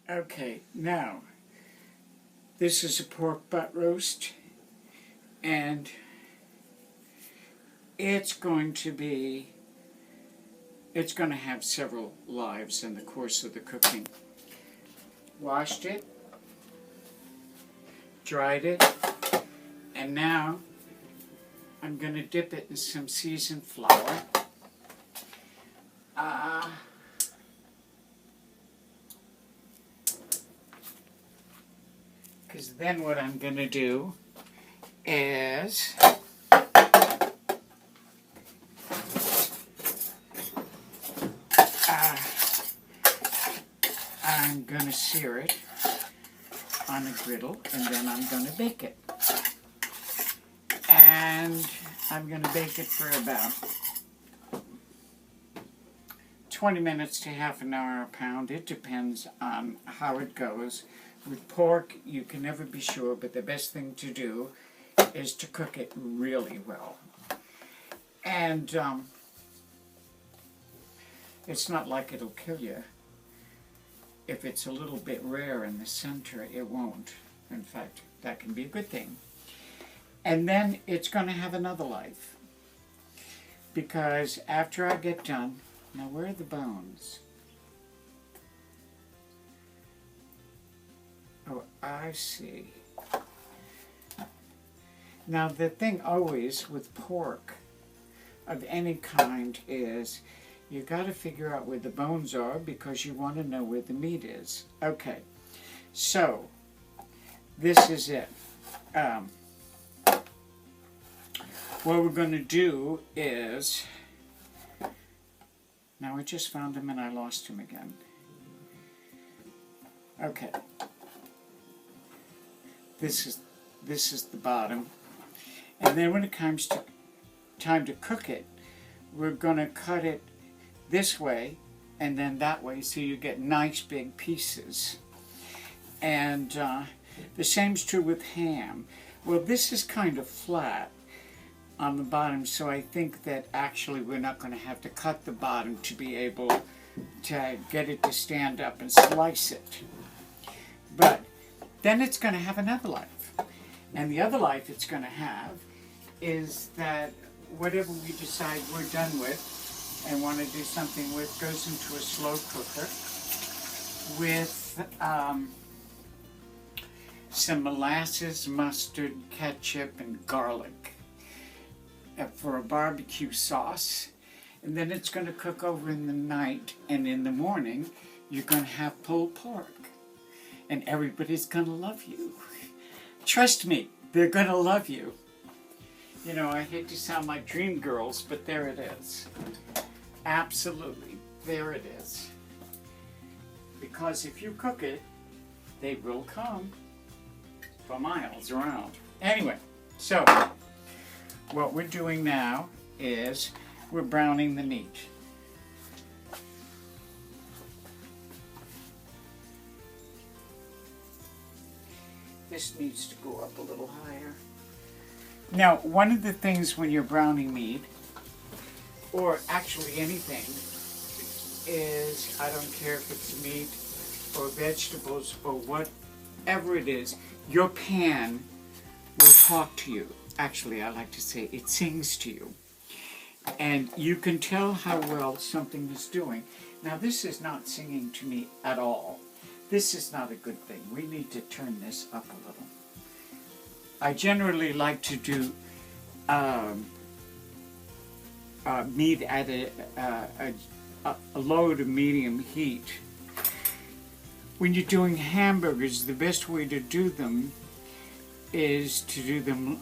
Okay, now, this is a pork butt roast, and it's going to have several lives in the course of the cooking. Washed it, dried it, and now I'm going to dip it in some seasoned flour. Because then what I'm going to do is I'm going to sear it on a griddle, and then I'm going to bake it. And I'm going to bake it for about 20 minutes to half an hour a pound. It depends on how it goes. With pork, you can never be sure, but the best thing to do is to cook it really well. And it's not like it'll kill you. If it's a little bit rare in the center, it won't. In fact, that can be a good thing. And then it's going to have another life. Because after I get done, now where are the bones? Oh, I see. Now the thing always with pork of any kind is you got to figure out where the bones are because you want to know where the meat is. Okay, so this is it. What we're going to do is, now I just found him and I lost him again. Okay, this is the bottom, and then when it comes to time to cook it, we're going to cut it this way and then that way so you get nice big pieces. And the same's true with ham. Well, this is kind of flat on the bottom, so I think that actually we're not going to have to cut the bottom to be able to get it to stand up and slice it. But then it's going to have another life. And the other life it's going to have is that whatever we decide we're done with and want to do something with goes into a slow cooker with some molasses, mustard, ketchup, and garlic for a barbecue sauce. And then it's going to cook over in the night, and in the morning you're going to have pulled pork. And everybody's going to love you. Trust me, they're going to love you. You know, I hate to sound like dream girls, but there it is. Absolutely, there it is. Because if you cook it, they will come for miles around. Anyway, so what we're doing now is we're browning the meat. This needs to go up a little higher. Now, one of the things when you're browning meat, or actually anything, is, I don't care if it's meat or vegetables or whatever it is, your pan will talk to you. Actually, I like to say it sings to you. And you can tell how well something is doing. Now, this is not singing to me at all. This is not a good thing. We need to turn this up a little. I generally like to do meat at a low to medium heat. When you're doing hamburgers, the best way to do them is to do them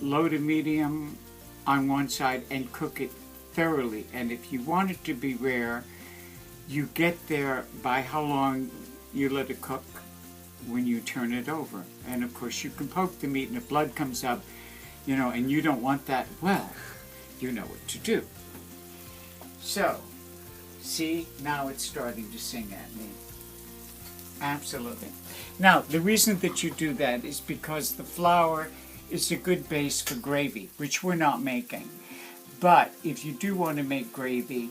low to medium on one side and cook it thoroughly. And if you want it to be rare, you get there by how long you let it cook when you turn it over. And of course you can poke the meat and if blood comes up, you know, and you don't want that, well, you know what to do. So, see, now it's starting to sing at me. Absolutely. Now, the reason that you do that is because the flour is a good base for gravy, which we're not making. But if you do want to make gravy,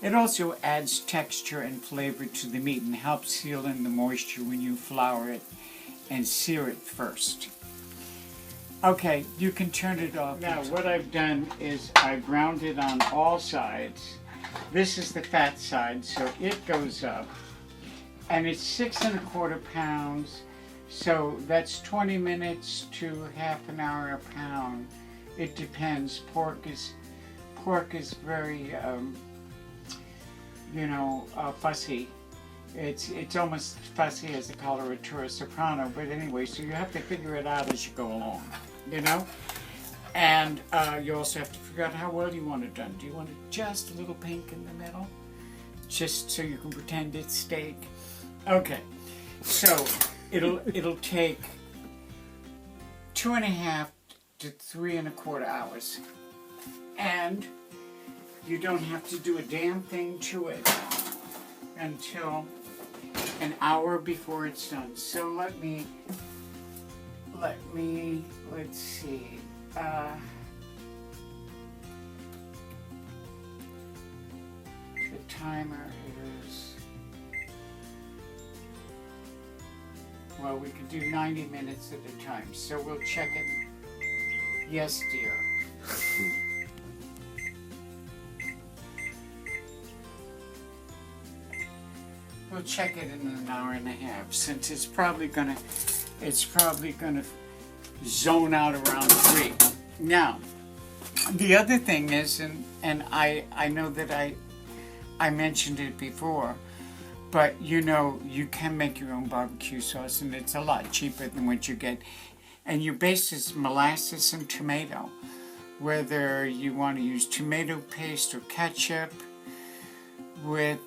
It also adds texture and flavor to the meat and helps seal in the moisture when you flour it and sear it first. Okay, you can turn it off. Now what I've done is I ground it on all sides. This is the fat side, so it goes up. And it's 6 1/4 pounds, so that's 20 minutes to half an hour a pound. It depends. Pork is very, fussy. It's almost fussy as a coloratura soprano, but anyway, so you have to figure it out as you go along, And you also have to figure out how well you want it done. Do you want it just a little pink in the middle? Just so you can pretend it's steak? Okay, so it'll take 2.5 to 3 1/4 hours. And you don't have to do a damn thing to it until an hour before it's done. So let's see. The timer is, well, we can do 90 minutes at a time. So we'll check it. Yes, dear. We'll check it in an hour and a half, since it's probably gonna zone out around 3. Now, the other thing is, and I know that I mentioned it before, but you can make your own barbecue sauce, and it's a lot cheaper than what you get. And your base is molasses and tomato, whether you want to use tomato paste or ketchup with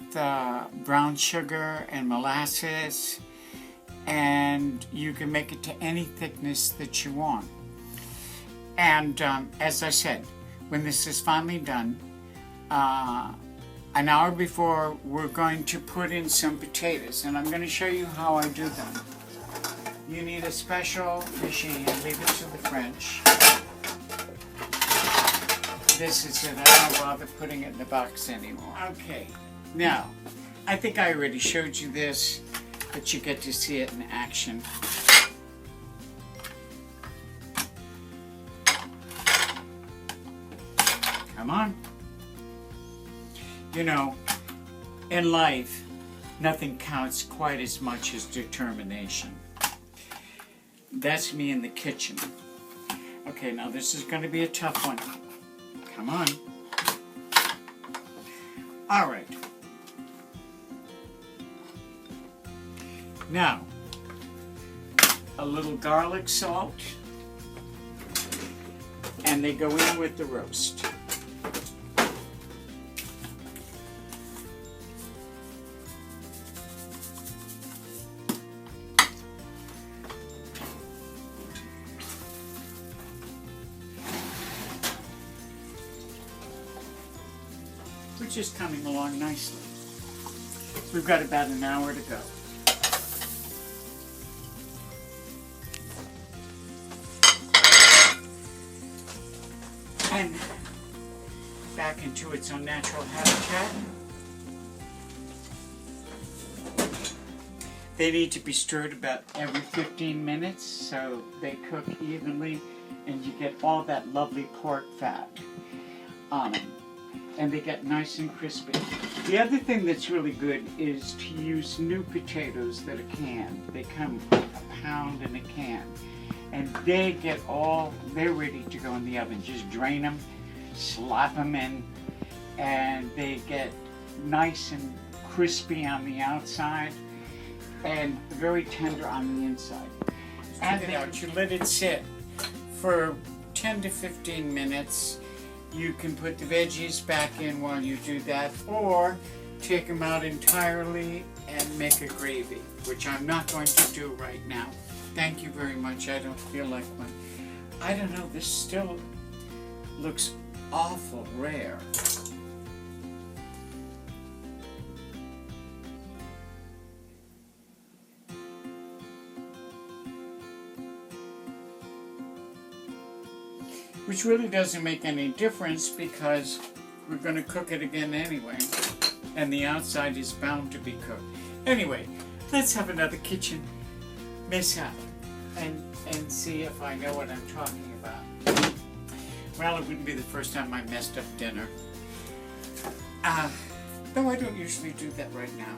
brown sugar and molasses, and you can make it to any thickness that you want. And as I said, when this is finally done, an hour before, we're going to put in some potatoes, and I'm going to show you how I do them. You need a special machine. Leave it to the French. This is it. I don't bother putting it in the box anymore. Okay. Now, I think I already showed you this, but you get to see it in action. Come on. In life, nothing counts quite as much as determination. That's me in the kitchen. Okay, now this is going to be a tough one. Come on. All right. Now, a little garlic salt, and they go in with the roast. Which is coming along nicely. We've got about an hour to go. And back into its unnatural habitat. They need to be stirred about every 15 minutes so they cook evenly and you get all that lovely pork fat on them. And they get nice and crispy. The other thing that's really good is to use new potatoes that are canned. They come a pound in a can. And they're ready to go in the oven. Just drain them, slap them in, and they get nice and crispy on the outside and very tender on the inside. And then you let it sit for 10 to 15 minutes. You can put the veggies back in while you do that, or take them out entirely and make a gravy, which I'm not going to do right now. Thank you very much. I don't feel like one. I don't know, this still looks awful rare. Which really doesn't make any difference because we're going to cook it again anyway. and the outside is bound to be cooked. Anyway, let's have another kitchen mishap and see if I know what I'm talking about. Well, it wouldn't be the first time I messed up dinner. Though I don't usually do that right now.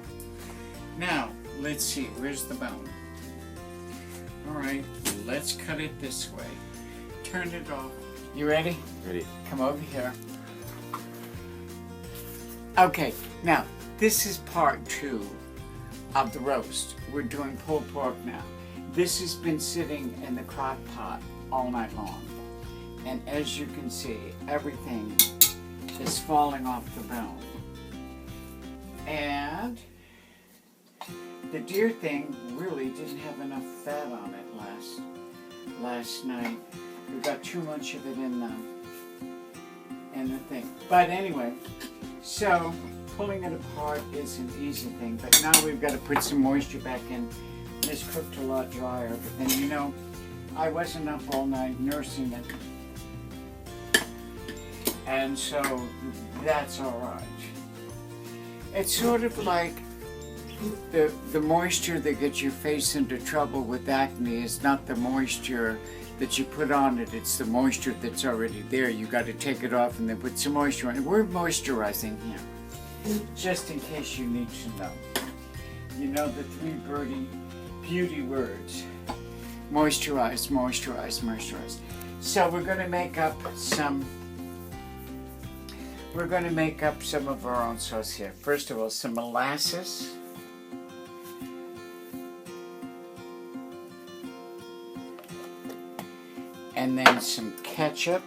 Now, let's see, where's the bone? Alright, let's cut it this way. Turn it off. You ready? Ready. Come over here. Okay, now, this is part 2 of the roast. We're doing pulled pork now. This has been sitting in the crock pot all night long. And as you can see, everything is falling off the bone. And the deer thing really didn't have enough fat on it last night. We got too much of it in the thing. But anyway, so pulling it apart is an easy thing. But now we've got to put some moisture back in. This cooked a lot drier. But then, you know, I wasn't up all night nursing it. And so that's all right. It's sort of like the moisture that gets your face into trouble with acne is not the moisture that you put on it, it's the moisture that's already there. You got to take it off and then put some moisture on it. We're moisturizing here, just in case you need to know. You know the 3 beauty words. Moisturize, moisturize, moisturize. So we're going to make up some of our own sauce here. First of all, some molasses. And then some ketchup.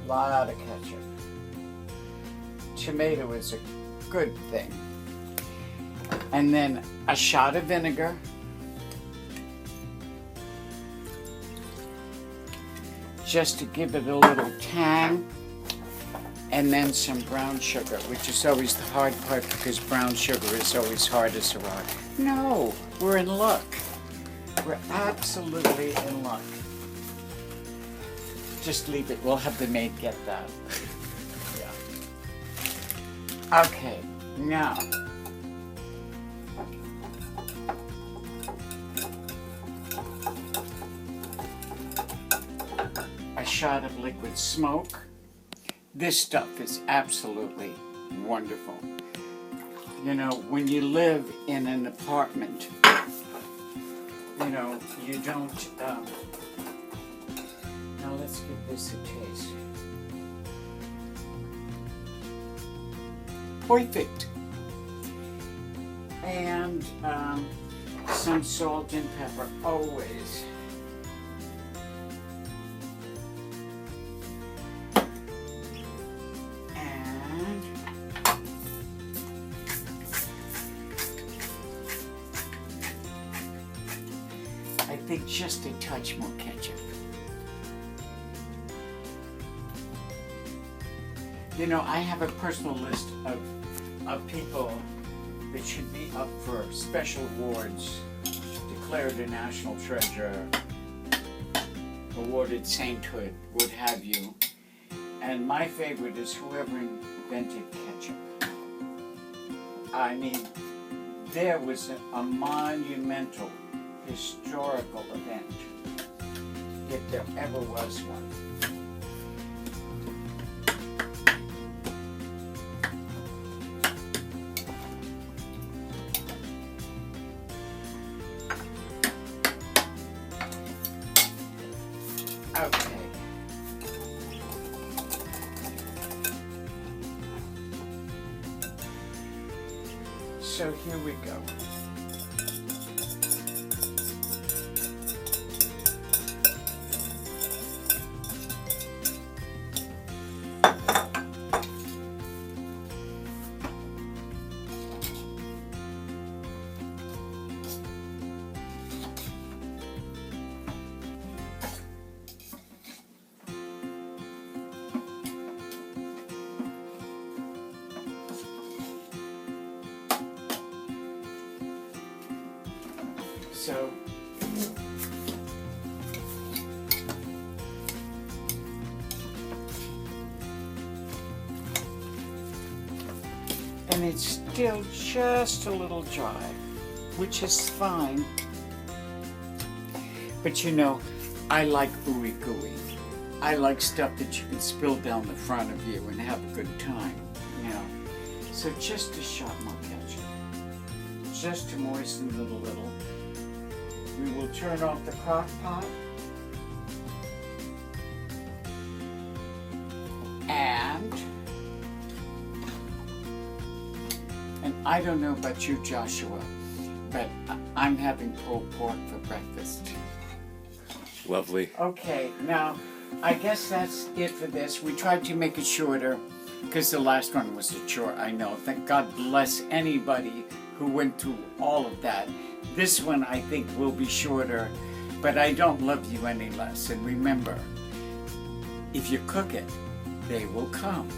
A lot of ketchup. Tomato is a good thing. And then a shot of vinegar. Just to give it a little tang. And then some brown sugar, which is always the hard part because brown sugar is always hard as a rock. No, we're in luck. We're absolutely in luck. Just leave it. We'll have the maid get that. Yeah. Okay, now. A shot of liquid smoke. This stuff is absolutely wonderful. You know, when you live in an apartment, you know, you don't, now let's give this a taste. Perfect. And some salt and pepper, always. And I think just a touch more ketchup. You know, I have a personal list of people that should be up for special awards, declared a national treasure, awarded sainthood, what have you. And my favorite is whoever invented ketchup. I mean, there was a monumental historical event, if there ever was one. Okay. So here we go. So and it's still just a little dry, which is fine. But you know, I like ooey gooey. I like stuff that you can spill down the front of you and have a good time, you know. So just a shot more ketchup, just to moisten it a little. We will turn off the crock pot. And I don't know about you, Joshua, but I'm having pulled pork for breakfast. Lovely. Okay, now I guess that's it for this. We tried to make it shorter because the last one was a chore, I know. Thank God bless anybody who went through all of that. This one I think will be shorter, but I don't love you any less. And remember, if you cook it, they will come.